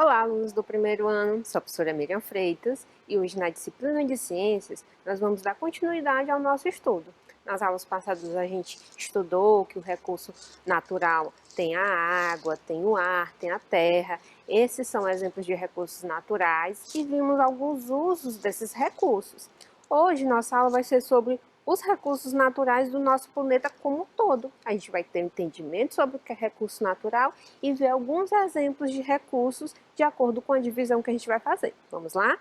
Olá, alunos do primeiro ano, sou a professora Miriam Freitas e hoje na disciplina de Ciências nós vamos dar continuidade ao nosso estudo. Nas aulas passadas a gente estudou que o recurso natural tem a água, tem o ar, tem a terra. Esses são exemplos de recursos naturais e vimos alguns usos desses recursos. Hoje nossa aula vai ser sobre os recursos naturais do nosso planeta como um todo. A gente vai ter entendimento sobre o que é recurso natural e ver alguns exemplos de recursos de acordo com a divisão que a gente vai fazer. Vamos lá?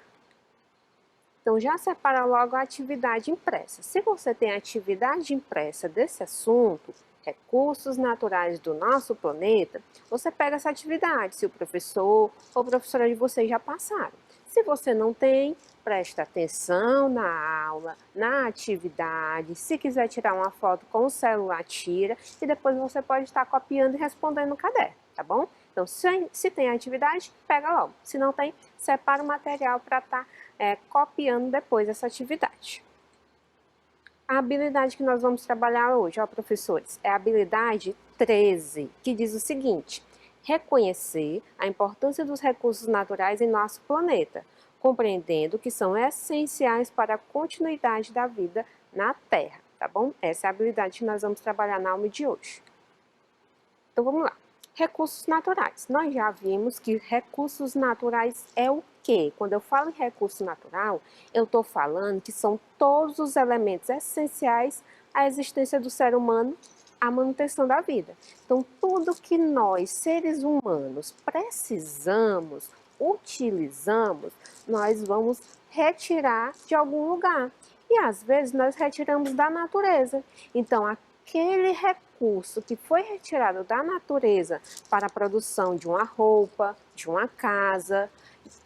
Então, já separa logo a atividade impressa. Se você tem atividade impressa desse assunto, recursos naturais do nosso planeta, você pega essa atividade, se o professor ou professora de vocês já passaram. Se você não tem, presta atenção na aula, na atividade. Se quiser tirar uma foto com o celular, tira e depois você pode estar copiando e respondendo no caderno, tá bom? Então, se tem atividade, pega logo. Se não tem, separa o material para estar copiando depois essa atividade. A habilidade que nós vamos trabalhar hoje, ó, professores, é a habilidade 13, que diz o seguinte: reconhecer a importância dos recursos naturais em nosso planeta, compreendendo que são essenciais para a continuidade da vida na Terra, tá bom? Essa é a habilidade que nós vamos trabalhar na aula de hoje. Então vamos lá. Recursos naturais. Nós já vimos que recursos naturais é o quê? Quando eu falo em recurso natural, eu estou falando que são todos os elementos essenciais à existência do ser humano, à manutenção da vida. Então, tudo que nós, seres humanos, precisamos, utilizamos, nós vamos retirar de algum lugar. E às vezes nós retiramos da natureza. Então, aquele recurso que foi retirado da natureza para a produção de uma roupa, de uma casa,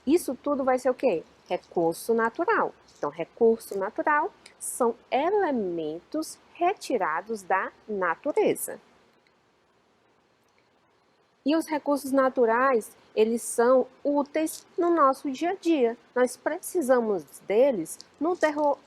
isso tudo vai ser o quê? Recurso natural. Então, recurso natural são elementos retirados da natureza. E os recursos naturais, eles são úteis no nosso dia a dia. Nós precisamos deles no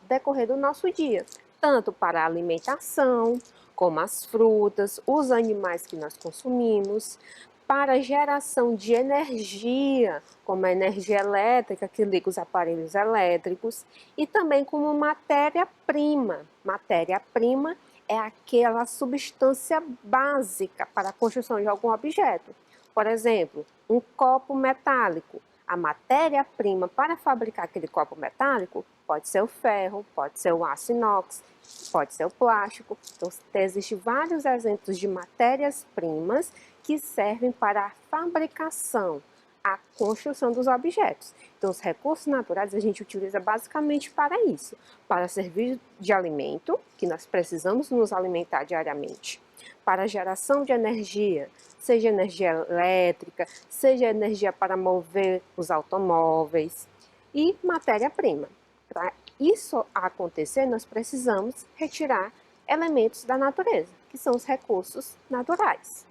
decorrer do nosso dia, tanto para a alimentação, como as frutas, os animais que nós consumimos, para a geração de energia, como a energia elétrica que liga os aparelhos elétricos, e também como matéria-prima. Matéria-prima é aquela substância básica para a construção de algum objeto. Por exemplo, um copo metálico. A matéria-prima para fabricar aquele copo metálico pode ser o ferro, pode ser o aço inox, pode ser o plástico. Então, existem vários exemplos de matérias-primas que servem para a fabricação, a construção dos objetos. Então, os recursos naturais a gente utiliza basicamente para isso, para servir de alimento, que nós precisamos nos alimentar diariamente, para a geração de energia, seja energia elétrica, seja energia para mover os automóveis, e matéria-prima. Para isso acontecer, nós precisamos retirar elementos da natureza, que são os recursos naturais.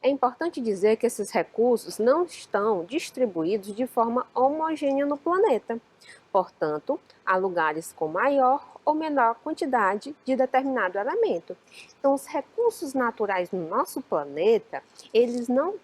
É importante dizer que esses recursos não estão distribuídos de forma homogênea no planeta. Portanto, há lugares com maior ou menor quantidade de determinado elemento. Então, os recursos naturais no nosso planeta, eles não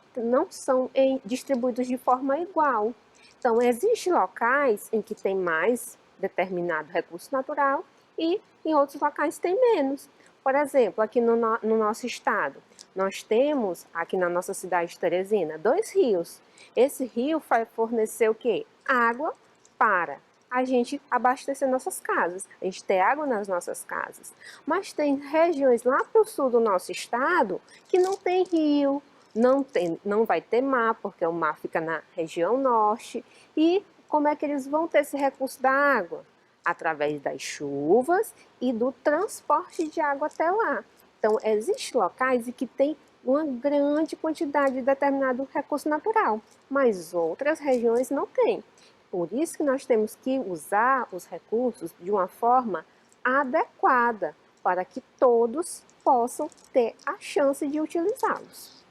são distribuídos de forma igual. Então, existem locais em que tem mais determinado recurso natural e em outros locais tem menos. Por exemplo, aqui no nosso estado, nós temos, aqui na nossa cidade de Teresina, 2 rios. Esse rio vai fornecer o quê? Água para a gente abastecer nossas casas, a gente ter água nas nossas casas. Mas tem regiões lá para o sul do nosso estado que não tem rio, não vai ter mar, porque o mar fica na região norte. E como é que eles vão ter esse recurso da água? Através das chuvas e do transporte de água até lá. Então, existem locais em que tem uma grande quantidade de determinado recurso natural, mas outras regiões não têm. Por isso que nós temos que usar os recursos de uma forma adequada, para que todos possam ter a chance de utilizá-los.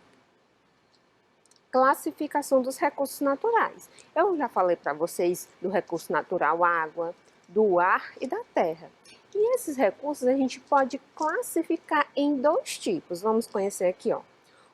Classificação dos recursos naturais. Eu já falei para vocês do recurso natural água, do ar e da terra. E esses recursos a gente pode classificar em 2 tipos. Vamos conhecer aqui, ó.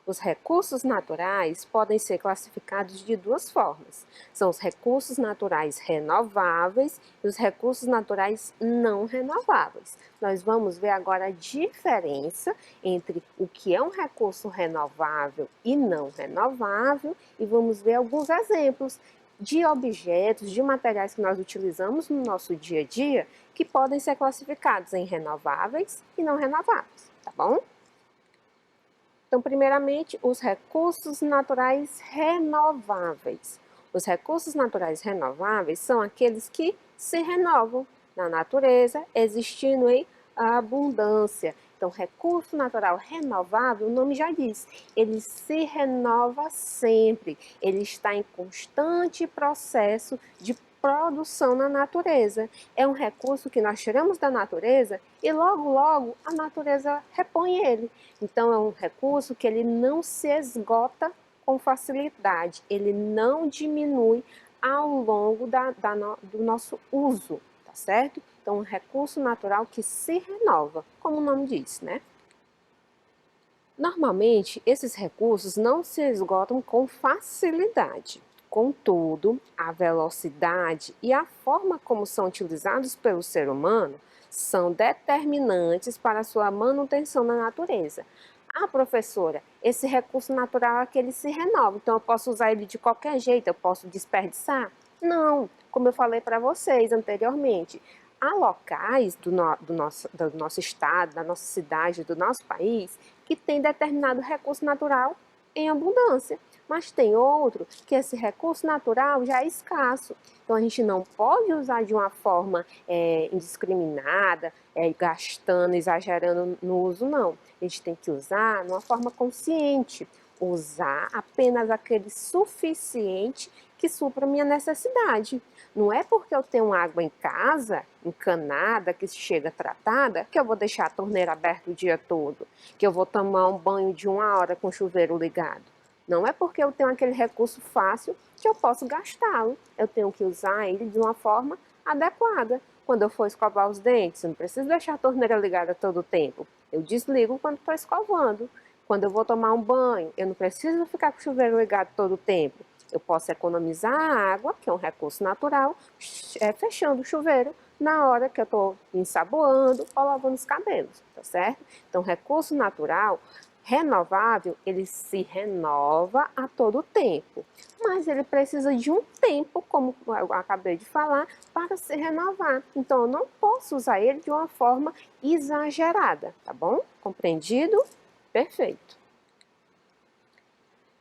Os recursos naturais podem ser classificados de duas formas. São os recursos naturais renováveis e os recursos naturais não renováveis. Nós vamos ver agora a diferença entre o que é um recurso renovável e não renovável e vamos ver alguns exemplos de objetos, de materiais que nós utilizamos no nosso dia a dia que podem ser classificados em renováveis e não renováveis, tá bom? Então, primeiramente, os recursos naturais renováveis. Os recursos naturais renováveis são aqueles que se renovam na natureza, existindo em abundância. Então, recurso natural renovável, o nome já diz, ele se renova sempre, ele está em constante processo de produção na natureza. É um recurso que nós tiramos da natureza e logo, logo a natureza repõe ele. Então, é um recurso que ele não se esgota com facilidade, ele não diminui ao longo do nosso uso, tá certo? Então, um recurso natural que se renova, como o nome diz, né? Normalmente, esses recursos não se esgotam com facilidade. Contudo, a velocidade e a forma como são utilizados pelo ser humano são determinantes para a sua manutenção na natureza. Ah, professora, esse recurso natural é que ele se renova, então eu posso usar ele de qualquer jeito, eu posso desperdiçar? Não, como eu falei para vocês anteriormente, há locais do nosso estado, da nossa cidade, do nosso país, que tem determinado recurso natural em abundância, mas tem outro que esse recurso natural já é escasso. Então a gente não pode usar de uma forma indiscriminada, gastando, exagerando no uso, não. A gente tem que usar de uma forma consciente, usar apenas aquele suficiente que supra a minha necessidade. Não é porque eu tenho água em casa, encanada, que chega tratada, que eu vou deixar a torneira aberta o dia todo, que eu vou tomar um banho de 1 hora com o chuveiro ligado. Não é porque eu tenho aquele recurso fácil que eu posso gastá-lo. Eu tenho que usar ele de uma forma adequada. Quando eu for escovar os dentes, eu não preciso deixar a torneira ligada todo o tempo. Eu desligo quando estou escovando. Quando eu vou tomar um banho, eu não preciso ficar com o chuveiro ligado todo o tempo. Eu posso economizar a água, que é um recurso natural, fechando o chuveiro na hora que eu estou ensaboando ou lavando os cabelos, tá certo? Então, recurso natural renovável, ele se renova a todo tempo, mas ele precisa de um tempo, como eu acabei de falar, para se renovar. Então, eu não posso usar ele de uma forma exagerada, tá bom? Compreendido? Perfeito.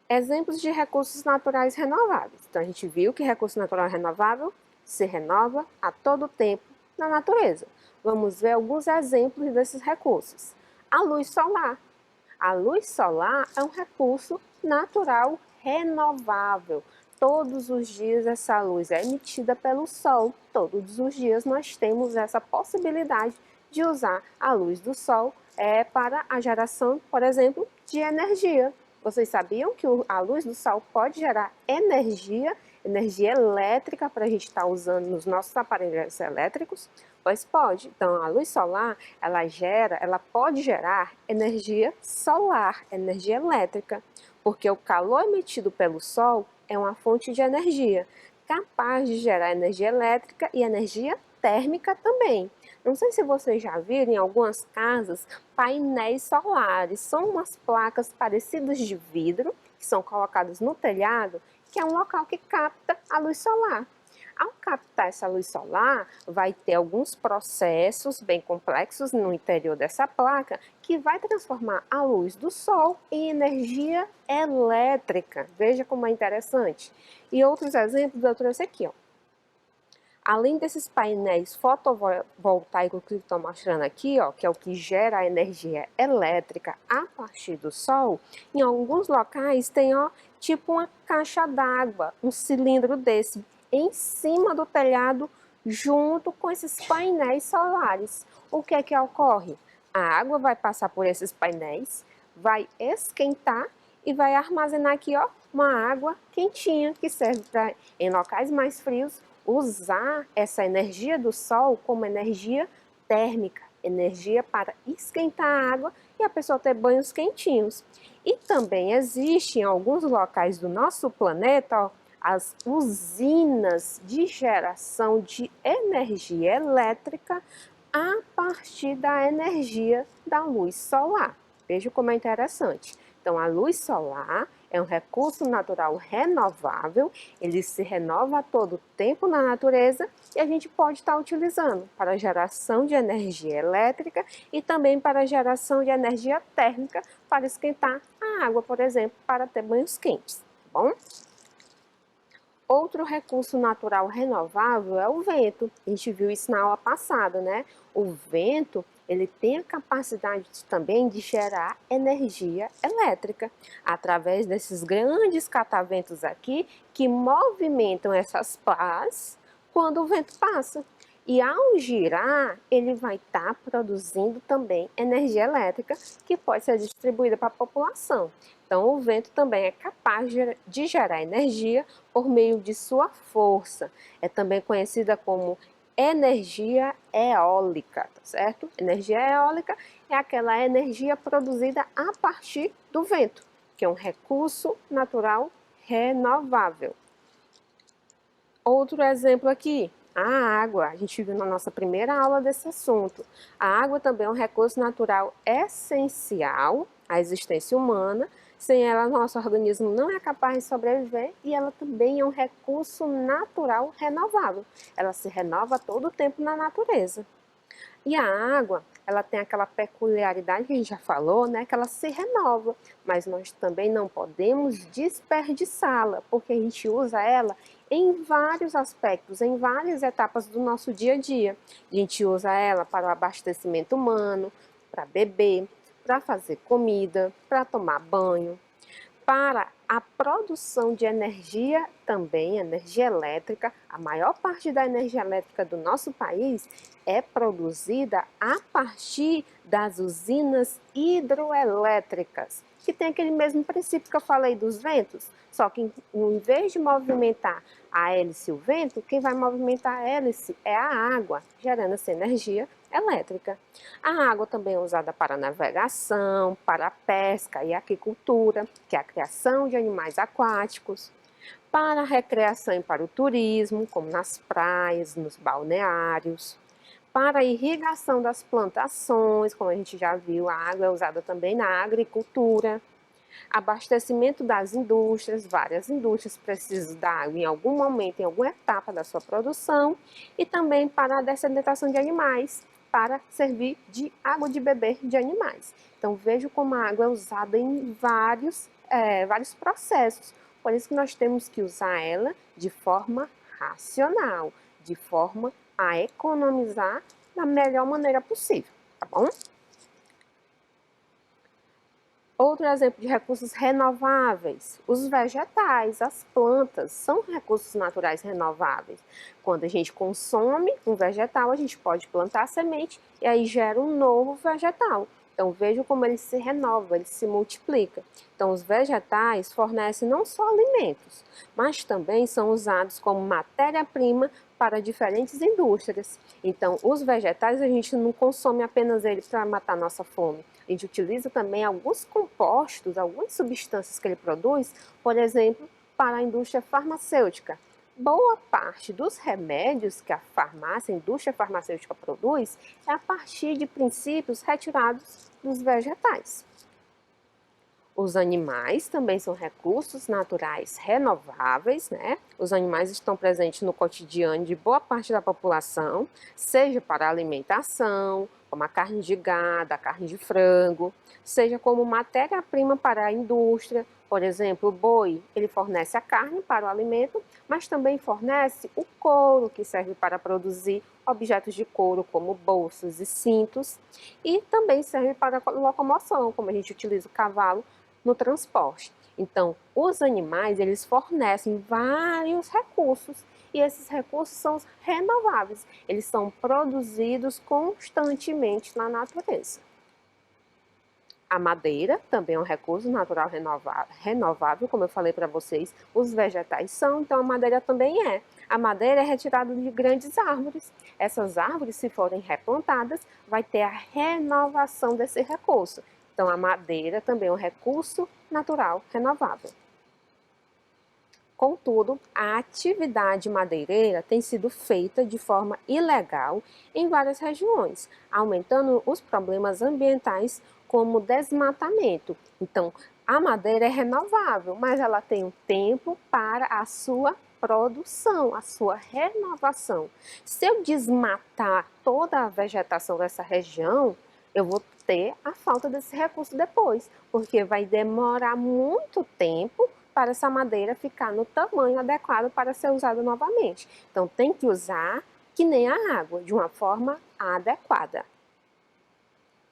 Exemplos de recursos naturais renováveis. Então, a gente viu que recurso natural renovável se renova a todo tempo na natureza. Vamos ver alguns exemplos desses recursos. A luz solar. A luz solar é um recurso natural renovável. Todos os dias essa luz é emitida pelo sol. Todos os dias nós temos essa possibilidade de usar a luz do sol para a geração, por exemplo, de energia. Vocês sabiam que a luz do sol pode gerar energia elétrica para a gente estar usando nos nossos aparelhos elétricos? Pois pode. Então, a luz solar, ela pode gerar energia solar, energia elétrica, porque o calor emitido pelo sol é uma fonte de energia capaz de gerar energia elétrica e energia térmica também. Não sei se vocês já viram em algumas casas painéis solares. São umas placas parecidas de vidro que são colocadas no telhado, que é um local que capta a luz solar. Ao captar essa luz solar, vai ter alguns processos bem complexos no interior dessa placa que vai transformar a luz do sol em energia elétrica. Veja como é interessante. E outros exemplos eu trouxe aqui, ó. Além desses painéis fotovoltaicos que estou mostrando aqui, ó, que é o que gera a energia elétrica a partir do sol, em alguns locais tem, ó, tipo uma caixa d'água, um cilindro desse, em cima do telhado, junto com esses painéis solares. O que é que ocorre? A água vai passar por esses painéis, vai esquentar e vai armazenar aqui, ó, uma água quentinha que serve para, em locais mais frios, usar essa energia do sol como energia térmica, energia para esquentar a água e a pessoa ter banhos quentinhos. E também existem em alguns locais do nosso planeta, ó, as usinas de geração de energia elétrica a partir da energia da luz solar. Veja como é interessante. Então, a luz solar é um recurso natural renovável, ele se renova a todo tempo na natureza e a gente pode estar utilizando para geração de energia elétrica e também para geração de energia térmica para esquentar a água, por exemplo, para ter banhos quentes, tá bom? Outro recurso natural renovável é o vento. A gente viu isso na aula passada, né? O vento, ele tem a capacidade também de gerar energia elétrica através desses grandes cataventos aqui que movimentam essas pás quando o vento passa. E ao girar, ele vai estar produzindo também energia elétrica que pode ser distribuída para a população. Então, o vento também é capaz de gerar energia por meio de sua força. É também conhecida como energia eólica, tá certo? Energia eólica é aquela energia produzida a partir do vento, que é um recurso natural renovável. Outro exemplo aqui, a água. A gente viu na nossa primeira aula desse assunto. A água também é um recurso natural essencial à existência humana. Sem ela, nosso organismo não é capaz de sobreviver e ela também é um recurso natural renovável. Ela se renova todo o tempo na natureza. E a água, ela tem aquela peculiaridade que a gente já falou, né, que ela se renova, mas nós também não podemos desperdiçá-la, porque a gente usa ela em vários aspectos, em várias etapas do nosso dia a dia. A gente usa ela para o abastecimento humano, para beber, para fazer comida, para tomar banho, para a produção de energia também, energia elétrica. A maior parte da energia elétrica do nosso país é produzida a partir das usinas hidroelétricas, que tem aquele mesmo princípio que eu falei dos ventos, só que em vez de movimentar a hélice e o vento, quem vai movimentar a hélice é a água, gerando essa energia elétrica. A água também é usada para navegação, para a pesca e aquicultura, que é a criação de animais aquáticos, para a recreação e para o turismo, como nas praias, nos balneários, para a irrigação das plantações, como a gente já viu, a água é usada também na agricultura, abastecimento das indústrias, várias indústrias precisam da água em algum momento, em alguma etapa da sua produção, e também para a dessedentação de animais, para servir de água de beber de animais. Então, vejo como a água é usada em vários processos, por isso que nós temos que usar ela de forma racional, de forma a economizar da melhor maneira possível, tá bom? Outro exemplo de recursos renováveis, os vegetais, as plantas, são recursos naturais renováveis. Quando a gente consome um vegetal, a gente pode plantar a semente e aí gera um novo vegetal. Então veja como ele se renova, ele se multiplica. Então os vegetais fornecem não só alimentos, mas também são usados como matéria-prima para diferentes indústrias. Então os vegetais a gente não consome apenas ele para matar nossa fome. A gente utiliza também alguns compostos, algumas substâncias que ele produz, por exemplo, para a indústria farmacêutica. Boa parte dos remédios que a indústria farmacêutica produz, é a partir de princípios retirados dos vegetais. Os animais também são recursos naturais renováveis, né? Os animais estão presentes no cotidiano de boa parte da população, seja para alimentação, como a carne de gado, a carne de frango, seja como matéria-prima para a indústria. Por exemplo, o boi, ele fornece a carne para o alimento, mas também fornece o couro, que serve para produzir objetos de couro, como bolsas e cintos, e também serve para locomoção, como a gente utiliza o cavalo no transporte. Então, os animais, eles fornecem vários recursos e esses recursos são renováveis. Eles são produzidos constantemente na natureza. A madeira também é um recurso natural renovável, como eu falei para vocês. Os vegetais são, então a madeira também é. A madeira é retirada de grandes árvores. Essas árvores, se forem replantadas, vai ter a renovação desse recurso. Então, a madeira também é um recurso natural renovável. Contudo, a atividade madeireira tem sido feita de forma ilegal em várias regiões, aumentando os problemas ambientais como desmatamento. Então, a madeira é renovável, mas ela tem um tempo para a sua produção, a sua renovação. Se eu desmatar toda a vegetação dessa região, eu vou ter a falta desse recurso depois, porque vai demorar muito tempo para essa madeira ficar no tamanho adequado para ser usada novamente. Então, tem que usar que nem a água, de uma forma adequada.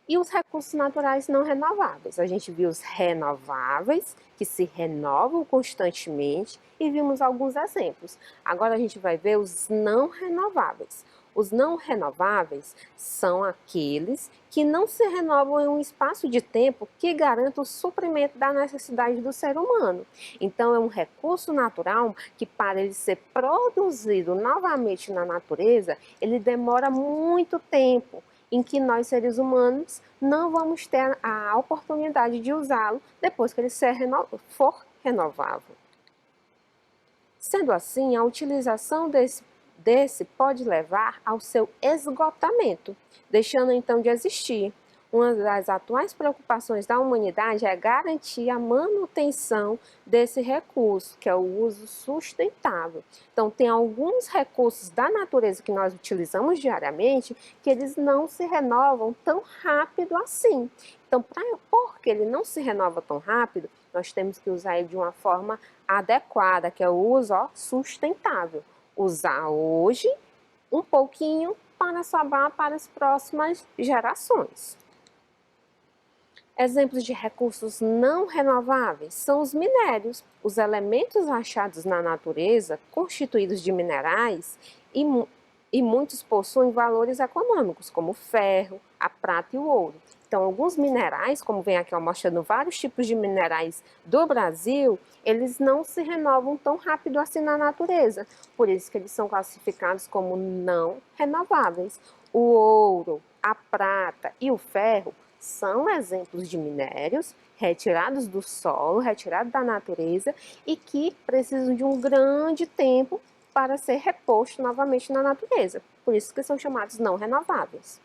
E os recursos naturais não renováveis? A gente viu os renováveis, que se renovam constantemente, e vimos alguns exemplos. Agora a gente vai ver os não renováveis. Os não renováveis são aqueles que não se renovam em um espaço de tempo que garanta o suprimento da necessidade do ser humano. Então, é um recurso natural que, para ele ser produzido novamente na natureza, ele demora muito tempo, em que nós, seres humanos, não vamos ter a oportunidade de usá-lo depois que ele for renovável. Sendo assim, a utilização desse pode levar ao seu esgotamento, deixando então de existir. Uma das atuais preocupações da humanidade é garantir a manutenção desse recurso, que é o uso sustentável. Então, tem alguns recursos da natureza que nós utilizamos diariamente que eles não se renovam tão rápido assim. Então, porque ele não se renova tão rápido, nós temos que usar ele de uma forma adequada, que é o uso sustentável. Usar hoje um pouquinho para sobrar para as próximas gerações. Exemplos de recursos não renováveis são os minérios. Os elementos achados na natureza, constituídos de minerais, e muitos possuem valores econômicos, como o ferro, a prata e o ouro. Então, alguns minerais, como vem aqui mostrando vários tipos de minerais do Brasil, eles não se renovam tão rápido assim na natureza. Por isso que eles são classificados como não renováveis. O ouro, a prata e o ferro são exemplos de minérios retirados do solo, retirados da natureza e que precisam de um grande tempo para ser reposto novamente na natureza. Por isso que são chamados não renováveis.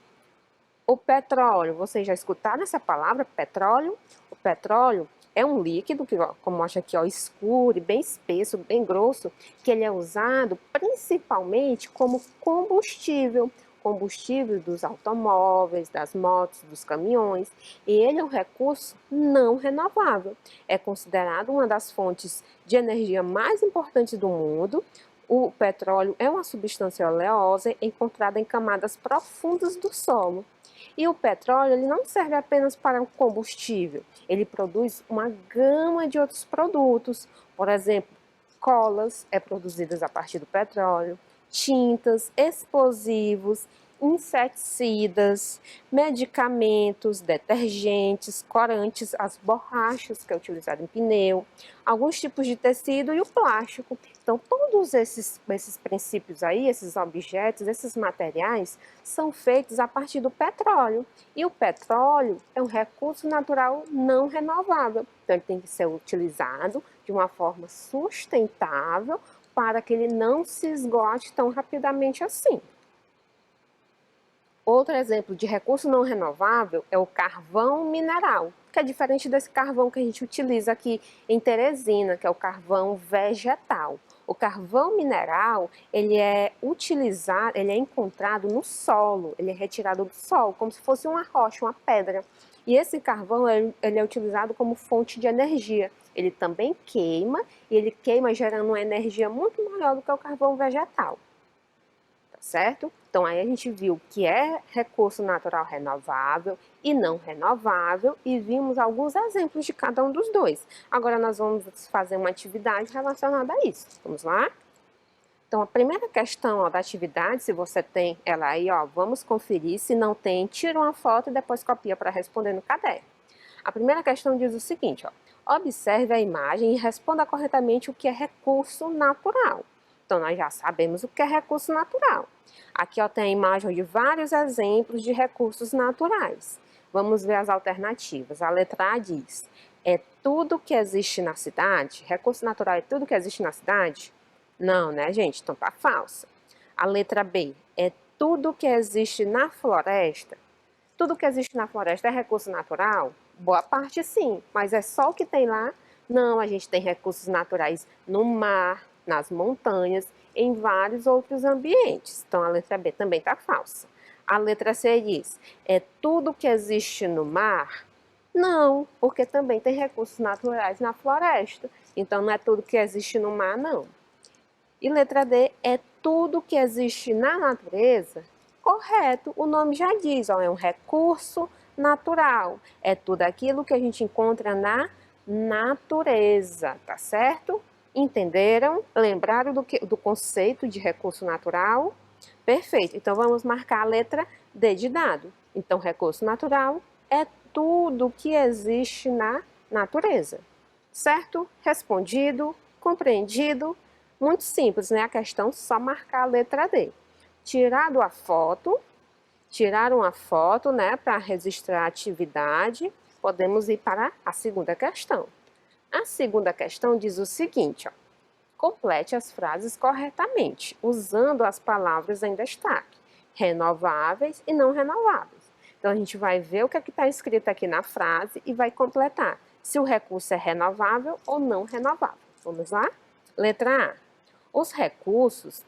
O petróleo, vocês já escutaram essa palavra, petróleo? O petróleo é um líquido que, como mostra aqui, escuro, bem espesso, bem grosso, que ele é usado principalmente como combustível dos automóveis, das motos, dos caminhões, e ele é um recurso não renovável. É considerado uma das fontes de energia mais importantes do mundo. O petróleo é uma substância oleosa encontrada em camadas profundas do solo. E o petróleo ele não serve apenas para o combustível, ele produz uma gama de outros produtos, por exemplo, colas é produzidas a partir do petróleo, tintas, explosivos, inseticidas, medicamentos, detergentes, corantes, as borrachas que é utilizado em pneu, alguns tipos de tecido e o plástico. Então, todos esses princípios aí, esses objetos, esses materiais, são feitos a partir do petróleo. E o petróleo é um recurso natural não renovável. Então, ele tem que ser utilizado de uma forma sustentável para que ele não se esgote tão rapidamente assim. Outro exemplo de recurso não renovável é o carvão mineral, que é diferente desse carvão que a gente utiliza aqui em Teresina, que é o carvão vegetal. O carvão mineral, ele é encontrado no solo, ele é retirado do solo, como se fosse uma rocha, uma pedra. E esse carvão, ele é utilizado como fonte de energia. Ele também queima, e ele queima gerando uma energia muito maior do que o carvão vegetal. Tá certo? Então, aí a gente viu que é recurso natural renovável e não renovável e vimos alguns exemplos de cada um dos dois. Agora, nós vamos fazer uma atividade relacionada a isso. Vamos lá? Então, a primeira questão da atividade, se você tem ela aí, vamos conferir. Se não tem, tira uma foto e depois copia para responder no caderno. A primeira questão diz o seguinte, observe a imagem e responda corretamente o que é recurso natural. Então, nós já sabemos o que é recurso natural. Aqui tem a imagem de vários exemplos de recursos naturais. Vamos ver as alternativas. A letra A diz, é tudo que existe na cidade? Recurso natural é tudo que existe na cidade? Não, né, gente? Então tá falsa. A letra B, é tudo que existe na floresta? Tudo que existe na floresta é recurso natural? Boa parte sim, mas é só o que tem lá? Não, a gente tem recursos naturais no mar, nas montanhas, em vários outros ambientes. Então a letra B também está falsa. A letra C diz, é tudo que existe no mar? Não, porque também tem recursos naturais na floresta. Então não é tudo que existe no mar, não. E letra D, é tudo que existe na natureza? Correto, o nome já diz, ó, é um recurso natural. É tudo aquilo que a gente encontra na natureza, tá certo? Entenderam? Lembraram do conceito de recurso natural? Perfeito, então vamos marcar a letra D de dado. Então, recurso natural é tudo que existe na natureza. Certo? Respondido, compreendido. Muito simples, né? A questão só marcar a letra D. Tirado a foto, tiraram a foto, né, para registrar a atividade, podemos ir para a segunda questão. A segunda questão diz o seguinte, ó, complete as frases corretamente, usando as palavras em destaque, renováveis e não renováveis. Então, a gente vai ver o que está escrito aqui na frase e vai completar se o recurso é renovável ou não renovável. Vamos lá? Letra A. Os recursos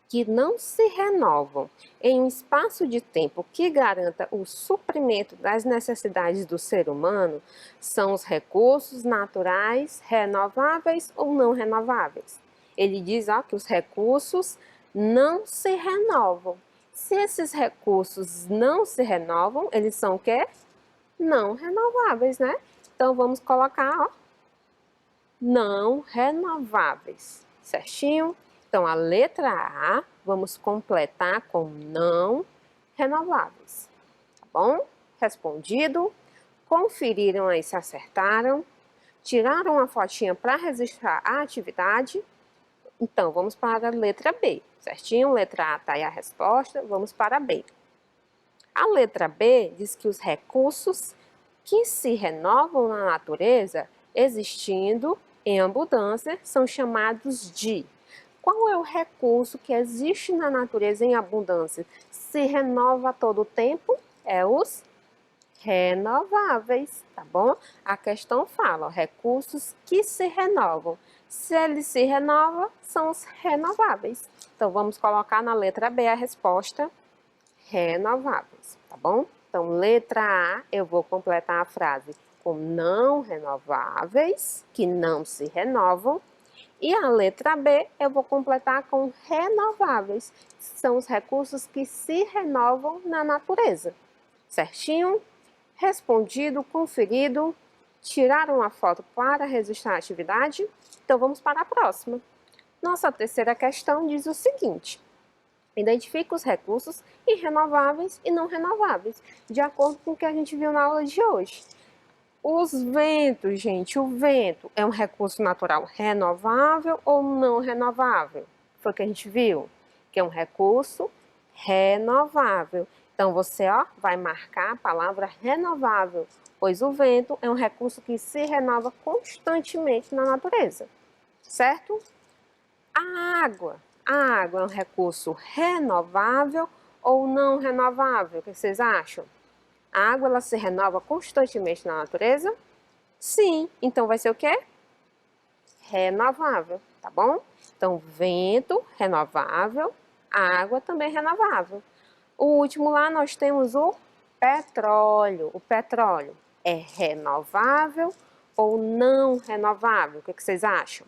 que não se renovam em um espaço de tempo que garanta o suprimento das necessidades do ser humano são os recursos naturais renováveis ou não renováveis. Ele diz que os recursos não se renovam. Se esses recursos não se renovam, eles são o quê? Não renováveis, né? Então vamos colocar, ó, não renováveis, certinho? Então, a letra A, vamos completar com não renováveis, tá bom? Respondido. Conferiram aí se acertaram. Tiraram a fotinha para registrar a atividade. Então, vamos para a letra B, certinho? Letra A está aí a resposta, vamos para a B. A letra B diz que os recursos que se renovam na natureza, existindo em abundância, são chamados de. Qual é o recurso que existe na natureza em abundância? Se renova a todo tempo? É os renováveis, tá bom? A questão fala, ó, recursos que se renovam. Se eles se renovam, são os renováveis. Então, vamos colocar na letra B a resposta renováveis, tá bom? Então, letra A, eu vou completar a frase com não renováveis, que não se renovam. E a letra B, eu vou completar com renováveis, que são os recursos que se renovam na natureza. Certinho? Respondido, conferido. Tiraram a foto para registrar a atividade? Então, vamos para a próxima. Nossa terceira questão diz o seguinte. Identifica os recursos renováveis e não renováveis, de acordo com o que a gente viu na aula de hoje. Os ventos, gente, o vento é um recurso natural renovável ou não renovável? Foi o que a gente viu, que é um recurso renovável. Então, você vai marcar a palavra renovável, pois o vento é um recurso que se renova constantemente na natureza, certo? A água é um recurso renovável ou não renovável? O que vocês acham? A água ela se renova constantemente na natureza? Sim, então vai ser o quê? Renovável, tá bom? Então, vento, renovável, água também renovável. O último lá nós temos o petróleo. O petróleo é renovável ou não renovável? O que vocês acham?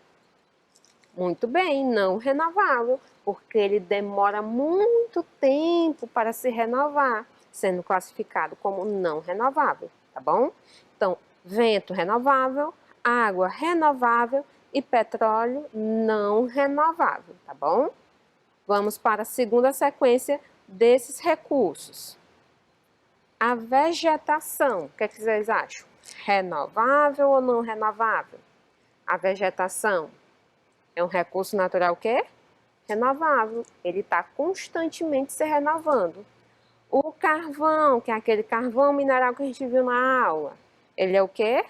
Muito bem, não renovável, porque ele demora muito tempo para se renovar, sendo classificado como não renovável, tá bom? Então, vento renovável, água renovável e petróleo não renovável, tá bom? Vamos para a segunda sequência desses recursos. A vegetação, o que vocês acham? Renovável ou não renovável? A vegetação é um recurso natural o quê? Renovável. Ele está constantemente se renovando. O carvão, que é aquele carvão mineral que a gente viu na aula, ele é o quê?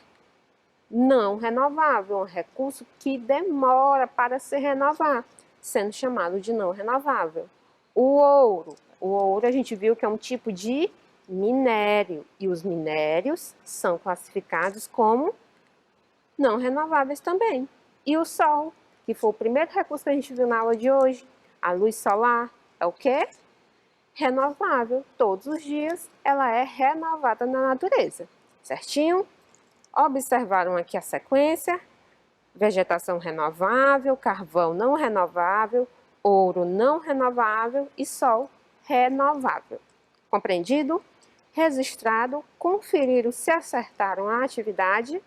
Não renovável, um recurso que demora para se renovar, sendo chamado de não renovável. O ouro a gente viu que é um tipo de minério, e os minérios são classificados como não renováveis também. E o sol, que foi o primeiro recurso que a gente viu na aula de hoje, a luz solar, é o quê? Renovável. Todos os dias ela é renovada na natureza, certinho? Observaram aqui a sequência: vegetação renovável, carvão não renovável, ouro não renovável e sol renovável. Compreendido? Registrado, conferiram se acertaram a atividade.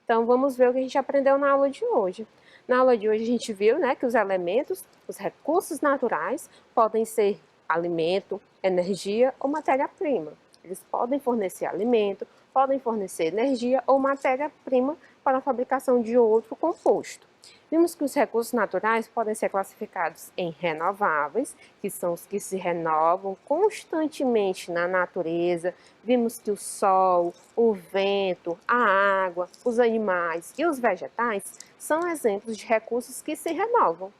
Então, vamos ver o que a gente aprendeu na aula de hoje. Na aula de hoje, a gente viu, né, que os elementos, os recursos naturais, podem ser alimento, energia ou matéria-prima. Eles podem fornecer alimento, podem fornecer energia ou matéria-prima para a fabricação de outro composto. Vimos que os recursos naturais podem ser classificados em renováveis, que são os que se renovam constantemente na natureza. Vimos que o sol, o vento, a água, os animais e os vegetais são exemplos de recursos que se renovam.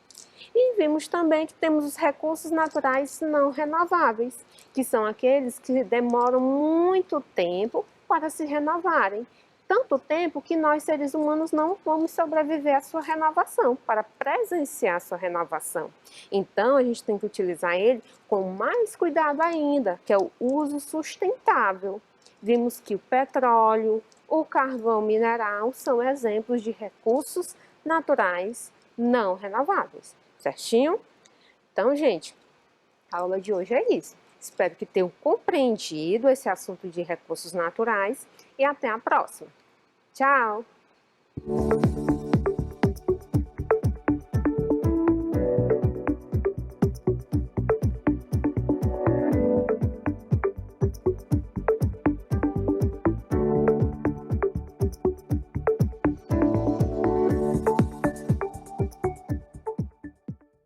E vimos também que temos os recursos naturais não renováveis, que são aqueles que demoram muito tempo para se renovarem. Tanto tempo que nós, seres humanos, não vamos sobreviver à sua renovação, para presenciar a sua renovação. Então, a gente tem que utilizar ele com mais cuidado ainda, que é o uso sustentável. Vimos que o petróleo, o carvão mineral são exemplos de recursos naturais não renováveis, certinho? Então, gente, a aula de hoje é isso. Espero que tenham compreendido esse assunto de recursos naturais e até a próxima. Tchau!